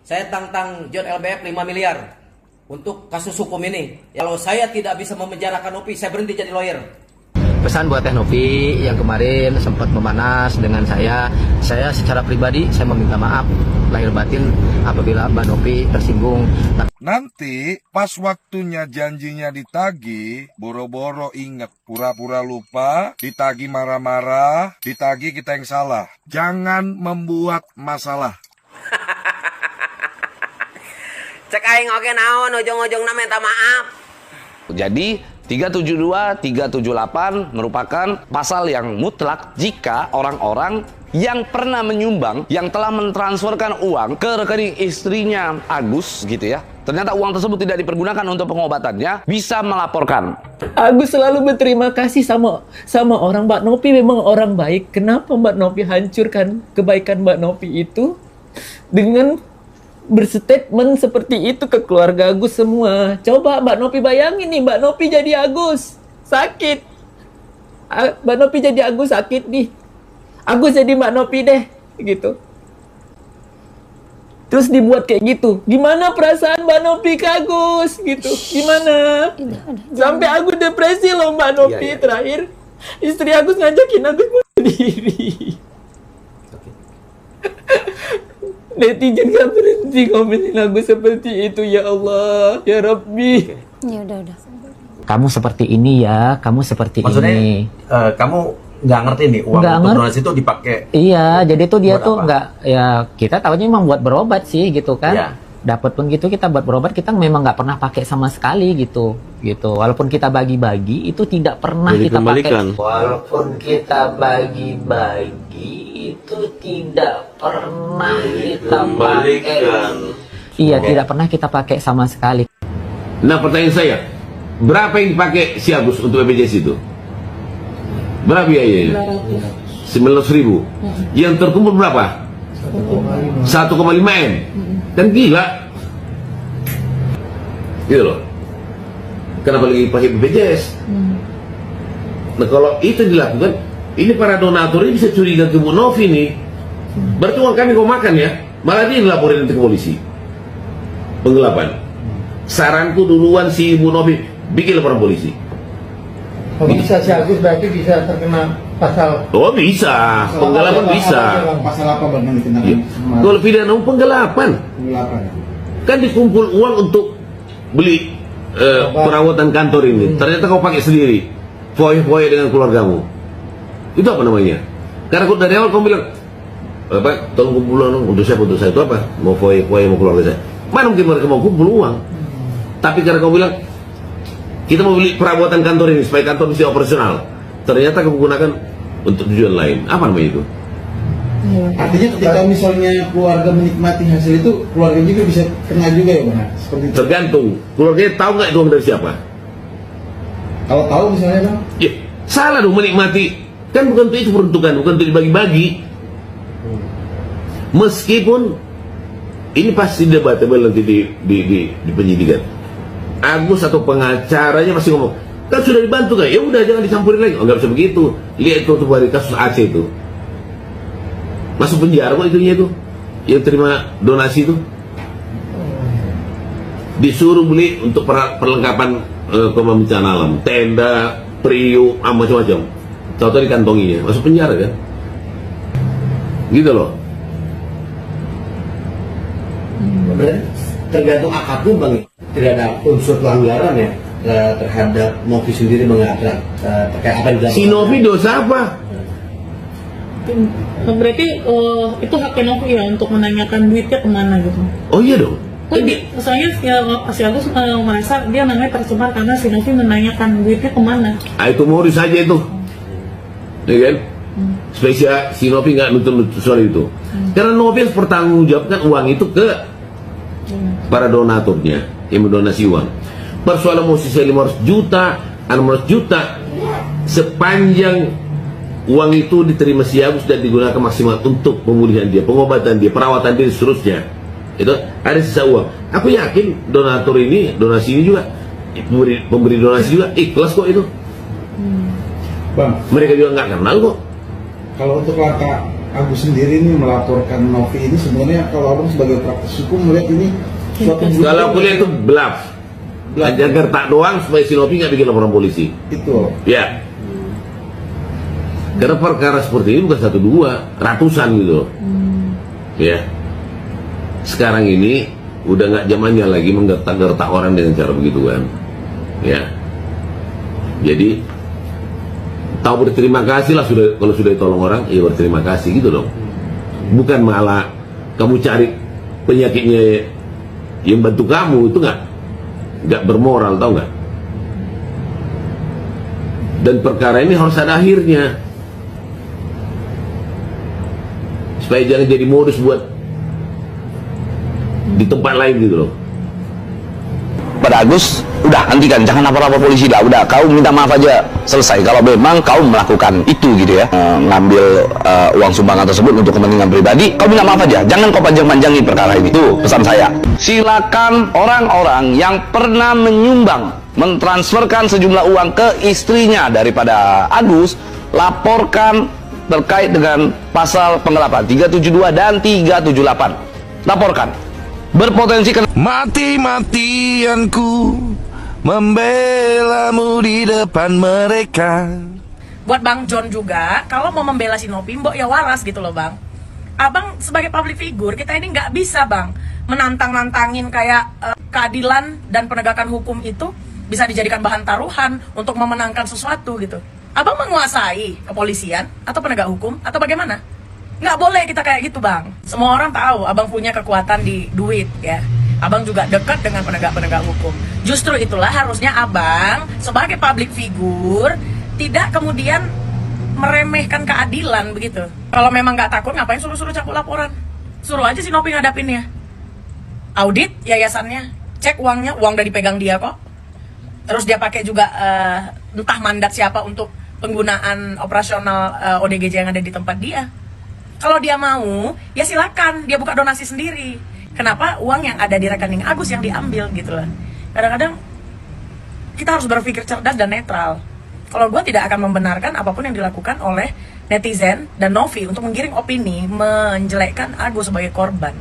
Saya tantang John LBF 5 miliar untuk kasus hukum ini. Kalau saya tidak bisa memenjarakan Nopi, saya berhenti jadi lawyer. Pesan buat Teh Nopi yang kemarin sempat memanas dengan saya secara pribadi saya meminta maaf lahir batin apabila Mbak Nopi tersinggung. Nanti pas waktunya janjinya ditagih, boro-boro inget, pura-pura lupa, ditagih marah-marah, ditagih kita yang salah. Jangan membuat masalah. Cek aing oke naon ujung-ujungna minta maaf. Jadi 372, 378 merupakan pasal yang mutlak jika orang-orang yang pernah menyumbang, yang telah mentransferkan uang ke rekening istrinya Agus gitu ya, ternyata uang tersebut tidak dipergunakan untuk pengobatannya, bisa melaporkan. Agus selalu berterima kasih sama orang. Mbak Nopi memang orang baik. Kenapa Mbak Nopi hancurkan kebaikan Mbak Nopi itu dengan berstatement seperti itu ke keluarga Agus semua? Coba Mbak Nopi bayangin nih, Mbak Nopi jadi Agus sakit, Mbak Nopi jadi Agus sakit nih, Agus jadi Mbak Nopi deh gitu. Terus dibuat kayak gitu, gimana perasaan Mbak Nopi ke Agus gitu? Gimana? Sampai Agus depresi loh Mbak Nopi. Terakhir istri Agus ngajakin Agus bunuh diri. Netizen gak berhenti komenin Agus seperti itu. Ya Allah, ya Rabbi. Ya udah. Kamu seperti ini ya, kamu seperti Maksudnya, ini. kamu nggak ngerti nih uang Nggak untuk ngerti. donasi itu dipakai. Iya, jadi tuh dia buat tuh apa? nggak, ya kita tahunya memang buat berobat sih gitu kan. Iya. Dapat pun gitu kita buat berobat, kita memang nggak pernah pakai sama sekali gitu. Walaupun kita bagi-bagi itu tidak pernah Jadi kita kembalikan. pakai. Walaupun kita bagi-bagi itu tidak pernah kita pakai. Iya, tidak pernah kita pakai sama sekali. Nah, pertanyaan saya, berapa yang dipakai si Agus untuk BPJS itu? Berapa biayanya? 900.000. Yang terkumpul berapa? 1,5 M. Kan gila. Gitu loh. Kenapa lagi pakai BPJS? Nah, kalau itu dilakukan, ini para donatur ini bisa curiga ke Bu Novi nih. Berarti uang kami kau makan ya. Malah dia dilaporin nanti ke polisi. Penggelapan. Saranku duluan si Bu Novi bikin laporan polisi. Bisa si Agus berarti bisa terkena pasal. Oh bisa, penggelapan bisa. Pasal apa bang yang dikenakan? Ya. Kalau pidana penggelapan, Penggelapan. kan dikumpul uang untuk beli perawatan kantor ini. Ternyata kau pakai sendiri, foya-foya dengan keluargamu. Itu apa namanya? Karena dari awal kau bilang, apa? Tolong kumpul uang untuk siapa? Untuk saya itu apa? Mau foya-foya mau keluarga saya. Mana mungkin mereka mau kumpul uang? Tapi karena kau bilang, kita mau beli perawatan kantor ini supaya kantor bisa operasional. Ternyata kau gunakan untuk tujuan lain. Apa namanya itu? Artinya ketika misalnya keluarga menikmati hasil itu, keluarga juga bisa kena juga ya bang? Seperti itu. Tergantung. Keluarganya tahu nggak itu uang dari siapa? Kalau tahu misalnya bang? Ya, salah dong menikmati. Kan bukan untuk itu peruntukan, bukan untuk dibagi-bagi. Meskipun ini pasti debatable nanti di penyidikan. Agus atau pengacaranya masih ngomong, kan sudah dibantu kan? Ya udah jangan dicampurin lagi. Oh, nggak bisa begitu. Lihat itu dari kasus Aceh itu. Masuk penjara kok itunya itu. Yang terima donasi itu. Disuruh beli untuk perlengkapan korban bencana alam, tenda, periuk, macam-macam. Tahu-tahu dikantonginya, masuk penjara kan? Gitu loh. Tergantung akadnya bang, tidak ada unsur pelanggaran ya terhadap Novi sendiri mengatakan terkait apa yang dilakukan. Si Novi dosa apa? Berarti itu hak Novi ya untuk menanyakan duitnya kemana gitu. Oh iya dong. Soalnya si Agus merasa dia namanya tercemar karena si Novi menanyakan duitnya kemana. Itu modus saja itu. Ya kan? Spesial si Novi nggak nuntut soal itu. Karena Novi harus pertanggungjawabkan uang itu ke para donaturnya yang mendonasi uang. Persoalan mau sisa 500 juta, 600 juta, sepanjang uang itu diterima si Agus dan digunakan maksimal untuk pemulihan dia, pengobatan dia, perawatan dia, seterusnya. Itu ada sisa uang. Aku yakin donatur ini, donasi ini juga, pemberi donasi juga ikhlas kok itu. Bang, Mereka juga nggak kenal kok. kalau untuk langkah Agus sendiri ini melaporkan Novi ini sebenarnya kalau abang sebagai praktis hukum melihat ini suatu Kalau aku lihat itu bluff. Agar tak doang supaya si Novi nggak bikin laporan polisi. itu. Ya. Karena perkara seperti ini bukan 1-2, ratusan gitu. Ya. Sekarang ini udah nggak zamannya lagi menggertak-gertak orang dengan cara begitu kan. Ya. Jadi tahu berterima kasih lah sudah, kalau sudah ditolong orang, ya berterima kasih gitu dong. Bukan malah kamu cari penyakitnya yang bantu kamu, itu nggak bermoral, tau nggak? Dan perkara ini harus ada akhirnya supaya jangan jadi modus buat di tempat lain gitu loh. Pada Agus, udah hentikan, jangan lapor-lapor polisi dah, udah kau minta maaf aja, selesai. Kalau memang kau melakukan itu gitu ya, ngambil uang sumbangan tersebut untuk kepentingan pribadi, kau minta maaf aja, jangan kau panjang-panjangi perkara ini. Itu pesan saya. Silakan orang-orang yang pernah menyumbang, mentransferkan sejumlah uang ke istrinya daripada Agus, laporkan terkait dengan pasal penggelapan 372 dan 378. Laporkan. Berpotensi kena Mati-matianku membelamu di depan mereka. Buat Bang John juga, kalau mau membela si Novi, mbok ya waras gitu loh Bang. Abang sebagai public figure, kita ini nggak bisa Bang menantang-nantangin kayak keadilan dan penegakan hukum itu bisa dijadikan bahan taruhan untuk memenangkan sesuatu gitu. Abang menguasai kepolisian atau penegak hukum atau bagaimana? Nggak boleh kita kayak gitu Bang. Semua orang tahu Abang punya kekuatan di duit ya. Abang juga dekat dengan penegak-penegak hukum. Justru itulah harusnya Abang sebagai public figure tidak kemudian meremehkan keadilan begitu. Kalau memang nggak takut, ngapain suruh-suruh cabut laporan? Suruh aja si Novi ngadapinnya. Audit yayasannya, cek uangnya, uang udah dipegang dia kok. Terus dia pakai juga entah mandat siapa untuk penggunaan operasional ODGJ yang ada di tempat dia. Kalau dia mau, ya silakan dia buka donasi sendiri. Kenapa uang yang ada di rekening Agus yang diambil gitu loh. Kadang-kadang kita harus berpikir cerdas dan netral. Kalau gue tidak akan membenarkan apapun yang dilakukan oleh netizen dan Novi untuk menggiring opini menjelekkan Agus sebagai korban.